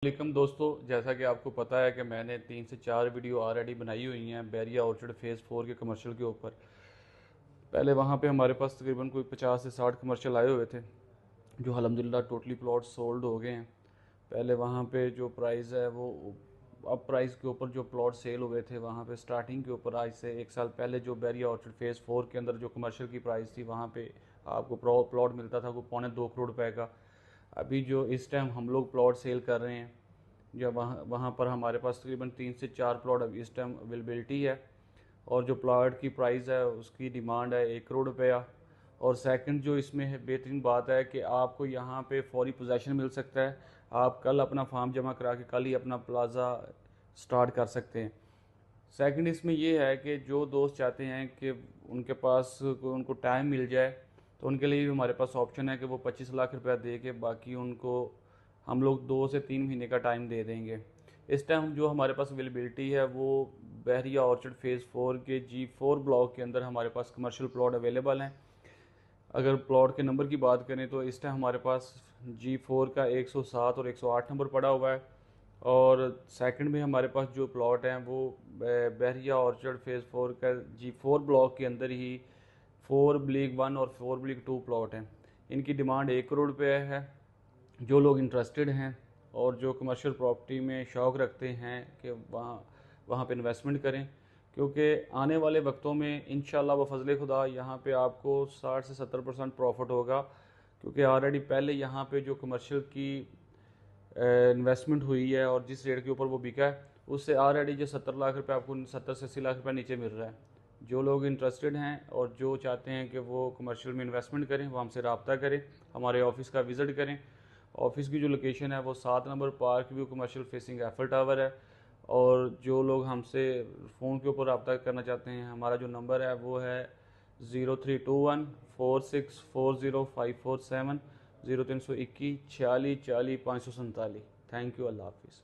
वालेकुम दोस्तों, जैसा कि आपको पता है कि मैंने 3 से 4 वीडियो ऑलरेडी बनाई हुई हैं बैरिया ऑर्चर्ड फेज़ 4 के कमर्शियल के ऊपर। पहले वहाँ पे हमारे पास तकरीबन कोई 50 से 60 कमर्शियल आए हुए थे, जो अल्हम्दुलिल्लाह टोटली प्लॉट सोल्ड हो गए हैं। पहले वहाँ पे जो प्राइस है वो अब प्राइस के ऊपर जो प्लॉट सेल हुए थे वहाँ पे स्टार्टिंग के ऊपर आज से 1 साल पहले जो बैरिया ऑर्चर्ड फेज़ 4 के अंदर जो कमर्शियल की प्राइस थी वहाँ पे आपको प्लॉट मिलता था वो पौने 2 करोड़ रुपए का। अभी जो इस टाइम हम लोग प्लॉट सेल कर रहे हैं, या वहाँ वहाँ पर हमारे पास तकरीबन 3 से 4 प्लॉट अब इस टाइम अवेलेबिलिटी है। और जो प्लॉट की प्राइस है उसकी डिमांड है 1 करोड़ रुपया। और सेकंड जो इसमें है बेहतरीन बात है कि आपको यहाँ पे फौरी पोजेशन मिल सकता है। आप कल अपना फॉर्म जमा करा के कल ही अपना प्लाज़ा स्टार्ट कर सकते हैं। सेकंड इसमें ये है कि जो दोस्त चाहते हैं कि उनके पास उनको टाइम मिल जाए, तो उनके लिए भी हमारे पास ऑप्शन है कि वो 25 लाख रुपया दे के बाकी उनको हम लोग 2 से 3 महीने का टाइम दे देंगे। इस टाइम जो हमारे पास अवेलेबिलिटी है वो बहरिया ऑर्चर्ड फेज़ 4 के G4 ब्लॉक के अंदर हमारे पास कमर्शियल प्लॉट अवेलेबल हैं। अगर प्लॉट के नंबर की बात करें तो इस टाइम हमारे पास G4 का 107 और 108 नंबर पड़ा हुआ है। और सेकंड में हमारे पास जो प्लॉट हैं वो बहरिया ऑर्चर्ड फेज़ 4 का G4 ब्लॉक के अंदर ही 4 ब्लॉक 1 और 4 ब्लॉक 2 प्लॉट हैं। इनकी डिमांड 1 करोड़ रुपये है। जो लोग इंटरेस्टेड हैं और जो कमर्शियल प्रॉपर्टी में शौक़ रखते हैं कि वहाँ वहाँ पे इन्वेस्टमेंट करें, क्योंकि आने वाले वक्तों में इंशाल्लाह व फजल खुदा यहाँ पे आपको 60 से 70% प्रॉफिट होगा। क्योंकि ऑलरेडी पहले यहाँ पे जो कमर्शियल की इन्वेस्टमेंट हुई है और जिस रेट के ऊपर वो बिका है उससे ऑलरेडी जो 70 लाख रुपए आपको 70 से 80 लाख रुपए नीचे मिल रहा है। जो लोग इंटरेस्टेड हैं और जो चाहते हैं कि वो कमर्शियल में इन्वेस्टमेंट करें वो हमसे रब्ता करें, हमारे ऑफिस का विज़िट करें। ऑफिस की जो लोकेशन है वो 7 number park view commercial facing apple tower है। और जो लोग हमसे फ़ोन के ऊपर रब्ता करना चाहते हैं, हमारा जो नंबर है वो है 0321 4640 547, 0321 4640 547। थैंक यू, अल्लाह हाफिज़।